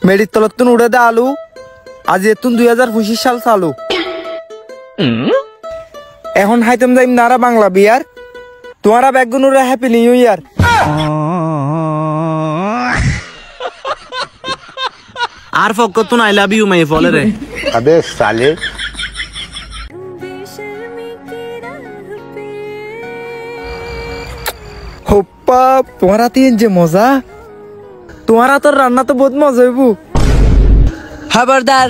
মেডির তলতুন উড়ে দে আলু আজ এতুন 2025 সাল চালু এখন হাইতেম যাইম নারা বাংলা বিয়ার তোমারা ব্যাগগুনুরে হ্যাপি নিউ ইয়ার আর ফকতুন আই লাভ ইউ মাই ফলে রে अबे साले হোপ্পা তোমারা তিন যে মজা তোমারা তোর রান্না তো বহুত মজা হইব খবরদার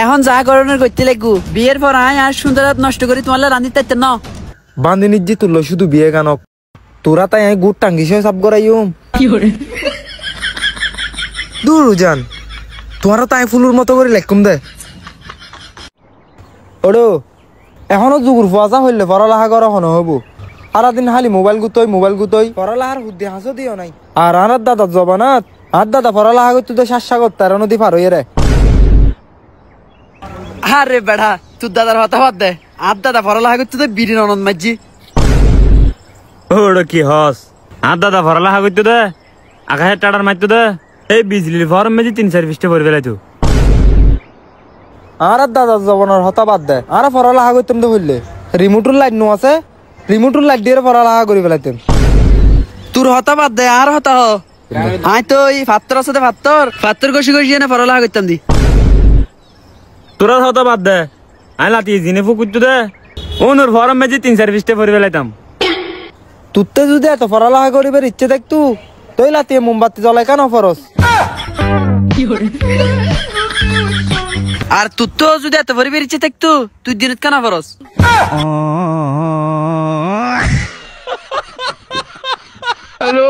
এখন যা করণের করতে লাগবো বিয়ের পর আয় আর সুন্দর নষ্ট করি তোমার রান্ধিতে চাইতে না বান্দিনির যে তুললো শুধু বিয়ে গানক তোরা তাই আমি গুড় টাঙ্গি সহ সাপ করাইম কি করে দূর জান তোমারা তাই ফুলুর মতো করে লেখকুম দে ওড়ো এখনো যুগুর ফুয়াজা হইলে পড়ালেখা করা হন হবো সারাদিন খালি মোবাইল গুতই পড়ালেখার হুদ্দি হাসো দিও নাই আর আনার দাদা জবানাত আর দাদা পড়ালেখা করতে তো শাসা করতে আর নদী পার হইয়ে রে আরে বেড়া তোর দাদার কথা বাদ দে আর দাদা পড়ালেখা করতে তো বিড়ি ননদ মাঝি ওড় কি হস আর দাদা পড়ালেখা করতে দে আকাশের টাটার মারতে দে এই বিজলির ফর্ম মেজি 3-4 পৃষ্ঠা পড়ে ফেলাইতো আর দাদা জবানোর হতা বাদ দে আর পড়ালেখা করতাম তো হইলে রিমোটর লাইট নো আছে রিমোটর লাইট দিয়ে পড়ালেখা করি ফেলাইতেন তোর হতা বাদ দে আর হতা হ আয় তো এই ফাত্তর আছে ফাত্তর কষি এনে পড়ালেখা করতাম দি তোরা হতা বাদ দে আই লাতি জিনে ফুকুত দে ওনর ফর্ম মেজি 3-4 পৃষ্ঠা পড়ে ফেলাইতাম তুতে যদি এত পড়ালেখা করিবার ইচ্ছে দেখতু তই লাতিয়ে মোমবাতি জ্বলাই কেন ফরস আর তুই তো যদি এত পরিবার ইচ্ছে থাকতো তুই দিনত কেন ফরস হ্যালো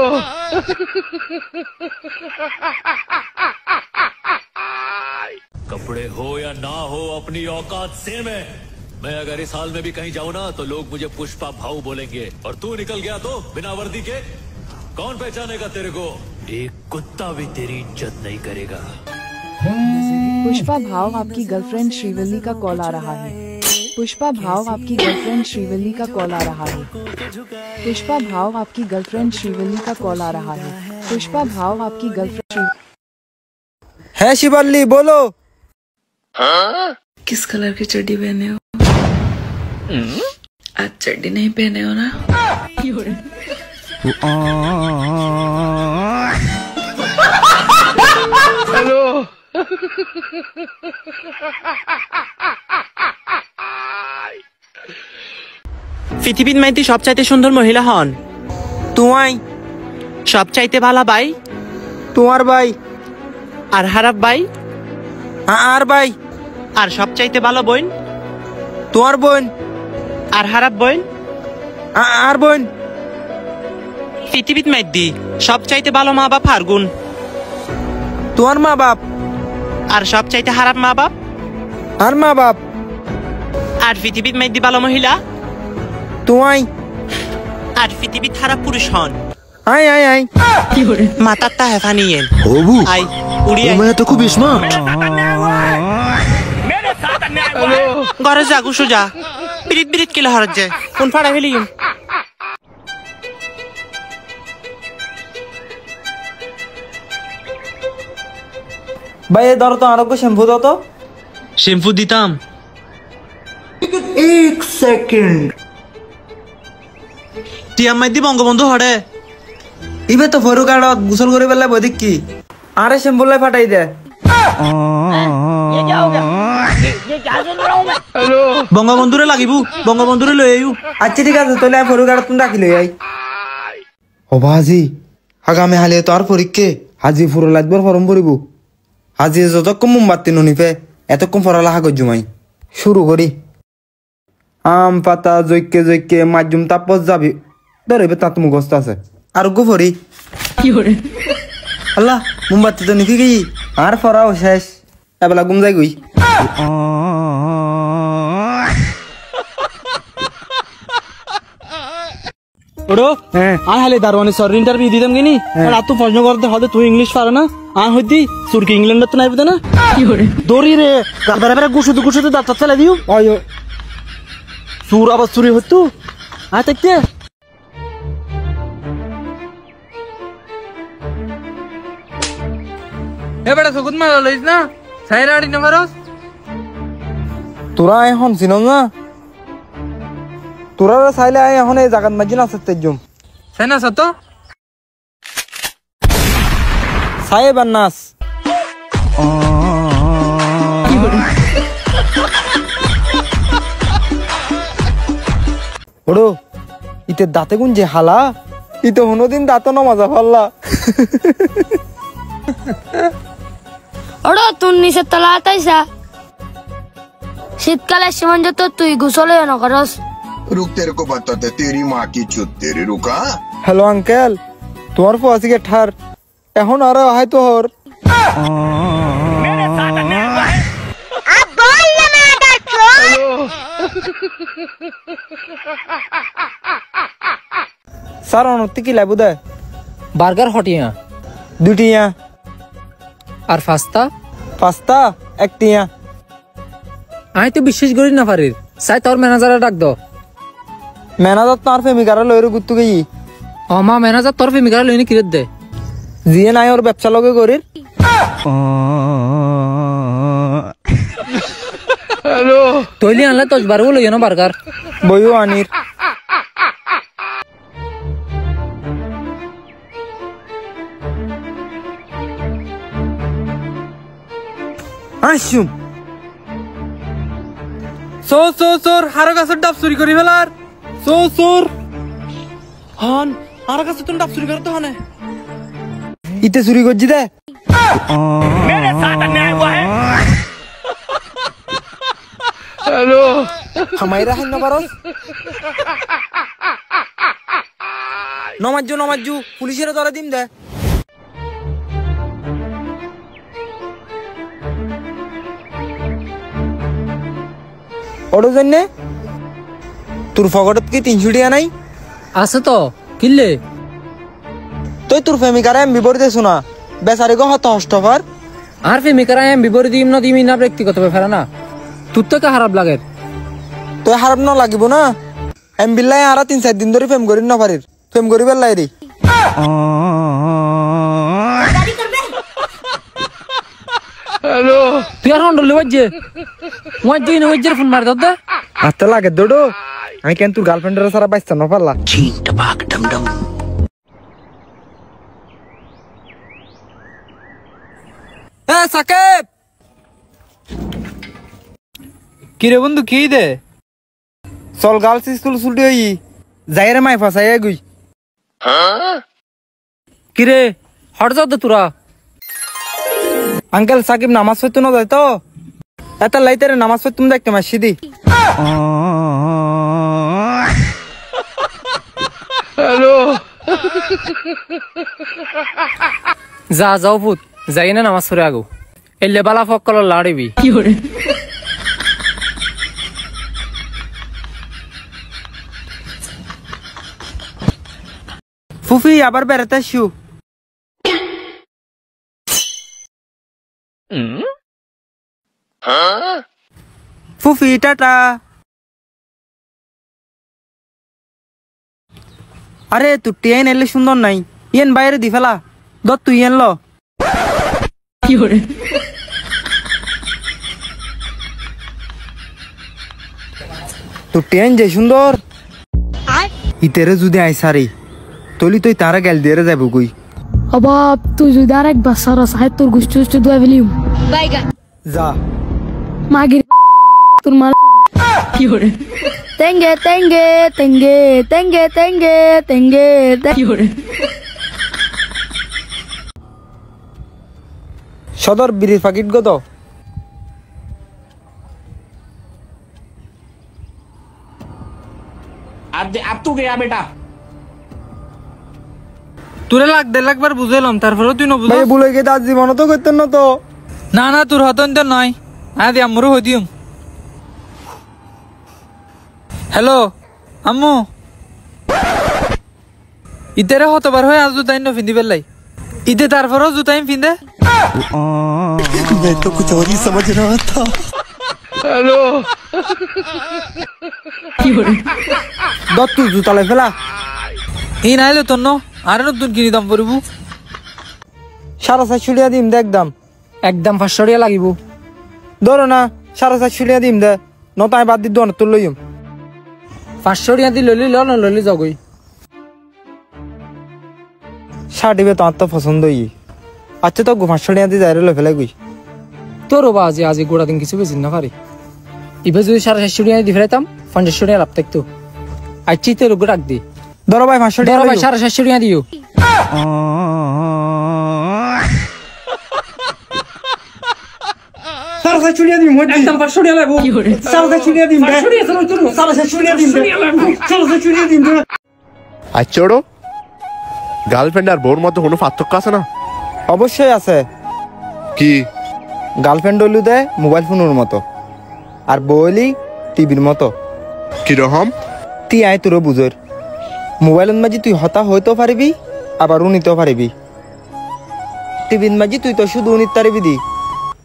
कपड़े हो या ना हो अपनी औकात सेम है मैं अगर इस हाल में भी कहीं जाऊं ना तो लोग मुझे पुष्पा भाऊ बोलेंगे और तू निकल गया तो बिना वर्दी के कौन पहचानेगा तेरे को एक कुत्ता भी तेरी इज्जत नहीं करेगा पुष्पा भाव आपकी गर्लफ्रेंड श्रीवल्ली का कॉल आ रहा है पुष्पा भाव आपकी गर्लफ्रेंड श्रीवल्ली का कॉल आ रहा है पुष्पा भाव आपकी गर्लफ्रेंड श्रीवल्ली का कॉल आ रहा है पुष्पा भाव आपकी गर्लफ्रेंड है शिवल्ली बोलो किस कलर की चड्डी पहने हो आज चड्डी नहीं पहने हो ना हेलो পৃথিবীর মাইতি সবচাইতে সুন্দর মহিলা হন তুই সবচাইতে ভালো ভাই তোমার ভাই আর খারাপ ভাই আর ভাই আর সবচাইতে ভালো বোন তোমার বোন আর খারাপ বোন আর বোন পৃথিবীর মাইতি সবচাইতে ভালো মা বাপ ফারগুন তোমার মা বাপ আর সবচাইতে খারাপ মা বাপ আর মা বাপ আর পৃথিবীর মাইতি ভালো মহিলা তুই আর পৃথিবীর খারাপ পুরুষ হন আয় আয় আয় মাতারটা হেফা নিয়েন होबू আই উড়িয়ে मैं तो खूब स्मार्ट ঘরে যা গুসু যা বিরিত বিরিত কিলো হরত যায় কোন ফাড়া ফেলিম ভাই এই ধরো তো আরোগ্য শ্যাম্পু দাও তো শ্যাম্পু দিতাম এক সেকেন্ড তুই আমায় দি বঙ্গবন্ধু হড়ে ইবে তো ফরু কাড়ত গোসল করে বেলা বদিক কি আরে শ্যাম্পু লাই ফাটাই দে বঙ্গবন্ধুরে লাগিব বঙ্গবন্ধুরে লই আইউ আচ্ছা ঠিক আছে তাহলে ফরু কাড়ত তুমি রাখি লই আই ও বাজি আগামী হালে তো আর পরীক্ষে হাজি ফুরো লাগবার ফরম ভরিব হাজি যতক্ষণ মোমবাতি ননিপে এতক্ষণ পড়ালেখা করছু মাই শুরু করি আম পাতা জৈকে জৈকে মাধ্যম তাপস যাবি ধরবে তাত মুখস্থ আছে আর গো ফরি আল্লাহ মোমবাতি তো নিভি গই আর ফরাও শেষ এবেলা ঘুম যাই গই ওড়ো আই হালে দারওয়ানি সর ইন্টারভিউ দিতাম গিনি আর আতো প্রশ্ন করতে হবে তুই ইংলিশ পারো না আই হইদি সুরকি ইংল্যান্ডত নাই বুঝে না কি করে দড়ি রে গাবারে বারে গুছুতে দাঁত চালা দিও আয়ো সুর আবার চুরি হতো আয় দেখতে বেটা চকুত মারা লইস না সাইরা আড়ি না পারস তোরা এখন চিনম না তোরা চাইলে এখন এই জায়গাত মাঝি নাচতে তেজম সাই না সত চাই এবার নাচ ওড়ো ইতে দাঁতে গুন যে হালা ইতে হনোদিন দাঁত না মজা ফাল্লা ওড়ো তুই নিচের তলা আতাইসা শীতকালে সীমান যত তুই গোসলে না করস रुक तेरे को बताते तेरी माँ की चुत तेरी रुका হ্যালো আঙ্কেল তোমার ফুয়াশিকে ঠার এখন আর হয়তো হর স্যার অনতি কি লাইব দে বার্গার হটিয়া দুটিয়া আর ফাস্তা পাঁচটা একটিয়া আমি তো বিশ্বাস করি না পারির চাই তোর ম্যানেজারে ডাক দো ম্যানেজার তার প্রেমিকারা লইরে গুত্তু গেই মা ম্যানেজার তোর প্রেমিকার লইনি কিরত দে জিয়ে নাই ওর ব্যবসা লগে করির তৈলি আনলে 10 বার লইও না বার্গার বইও আনির আসুম সোর হার গাছের ডাব চুরি করি ফেলার সোর হন আর কাছে তুমি ডাব চুরি করতে হনে ইতে চুরি করছি দে হামাইরা হাই না পারস নমাজ্জু পুলিশের ধরে দিম দে ওর জন্যে তোর ফগটত কি 300 টাকা নাই আছে তো কিনলে তুই তোর প্রেমিকারে এম বিপরীতে শোনা বেচারি গো হত হস্তফার আর প্রেমিকার আমি বিপরীত দিম না দিমি না ব্যক্তিগত ব্যাপার না তোর তো কে খারাপ লাগে তুই খারাপ ন লাগিব না এম বিল্লাই আর 3-4 দিন ধরে প্রেম করি না পারির প্রেম করি বেলাই রে হ্যালো তুই আর হন্ডলে বাজে মই দুই না বাজে ফোন মার দে আচ্ছা লাগে দড়ো আমি কেন তোর গার্লফ্রেন্ডের সারা বাইস্তা না পারলা এ সাকিব কি রে বন্ধু কি দে চল গার্লস স্কুল ছুটি হই যাই রে মাই ফাসাই গুই কি রে হট যাও দে তোরা আঙ্কেল সাকিব নামাজ পড়তে না যায় তো এত লাইতে রে নামাজ পড়তে তুমি দেখতে মাসি দি যা যাও পুত যাই না নামাজ পড়ে আগো এলে বালা ফক্কল লাড়িবি কি করে ফুফি আবার বেড়াতে আসু ফুফি টাটা আরে তুই টিয়াইন এলে সুন্দর নাই ইয়েন বাইরে দি ফেলা দত তুই ইয়েন ল কি করে তোর টিয়াইন যে সুন্দর ইতেরে যদি আইসারি তলি তুই তারা গেল দিয়ে যাব কই অবাব তুই যদি আর এক বাসার সাহেব তোর গুষ্টি গুষ্টি দুয়া ফেলিম যা মাগির তোর মার কি করে তেঙ্গে তেঙ্গে তেঙ্গে তেঙ্গে তেঙ্গে তেঙ্গে কি করে সদর বিড়ির প্যাকেট গত अब तू गया बेटा তোরে লাখ 1.5 লাখ বার বুঝাইলাম তারপরেও তুই না বুঝ ভাই ভুলে গিয়ে তার জীবন তো করতেন না তো না না তোর হতন তো নয় আদি আমরও হদিম হ্যালো আম্মু ইতেরে হতবার হয়ে আজ জুতাইন না ফিন্দি বেলাই ইতে তারপরেও জুতাইন ফিন্দে मैं तो कुछ और ही समझ रहा था হ্যালো কি করে দত তুই জুতালে ফেলা এই নাইলে তোর ন আর নতুন কিনি দাম পড়বো 450 দিম দেখদাম একদম 500 টাকা লাগিব। ধরো না 450 টাকা দিম দে, নতাই বাদ দি দোকান তোর লইম। 500 টাকা দি লইলি ল, না লইলি জগই। শার্ট ইবে তোমার তো পছন্দ হই। আচ্ছা তো 500 টাকা দিয়ে যাইরে লই ফেলাই গই। তোরও বা আজি গোড়া দিন কিছু বেশি না পারি। ইবে যদি 450 টাকা দি ফেরাইতাম 500 টাকা লাভ থাকতো। আচ্ছা তোর গো রাখ দি। ধরো ভাই 500 টাকা। ধরো ভাই 450 টাকা দিও। সারা চুরিয়া দিম হই। একদম 500 টাকা লাগবো। সারা চুরিয়া দিম। 500 টাকা চলো চলো। সারা চুরিয়া দিম। সারা চুরিয়া দিম। আচ্ছোড়ো গার্লফ্রেন্ড আর বউর মধ্যে কোনো পার্থক্য আছে না? অবশ্যই আছে। কি? গার্লফ্রেন্ড হইলো দে মোবাইল ফোনের মতো, আর বউ হইলি টিভির মতো। কিরকম? তুই আয় তোর বুঝর, মোবাইলের মাঝে তুই হতা হইতেও পারবি আবার উনিতেও পারবি। টিভির মাঝে তুই তো শুধু উনিত পারবি দি,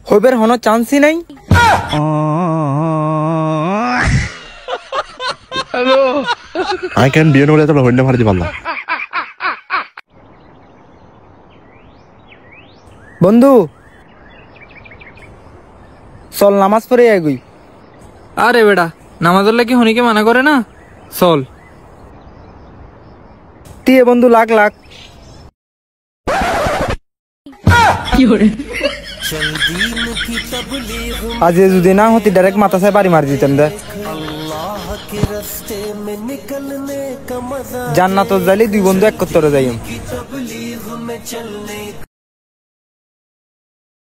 হইবার হনো চান্সই নাই। আই ক্যান বিয়ে নলে তো হইনা মারতে পারলাম। বন্ধু চল নামাজ পড়ে আইগই। আরে বেটা নামাজ পড়লে কি হনিকে মানা করে না? চল। টিয়ে বন্ধু লাখ লাখ। আজ যদি না হতি ডাইরেক্ট মাথা সাই বাড়ি মারি দিতাম দে। জান্নাত যাইলে দুই বন্ধু এক করতে যাইম।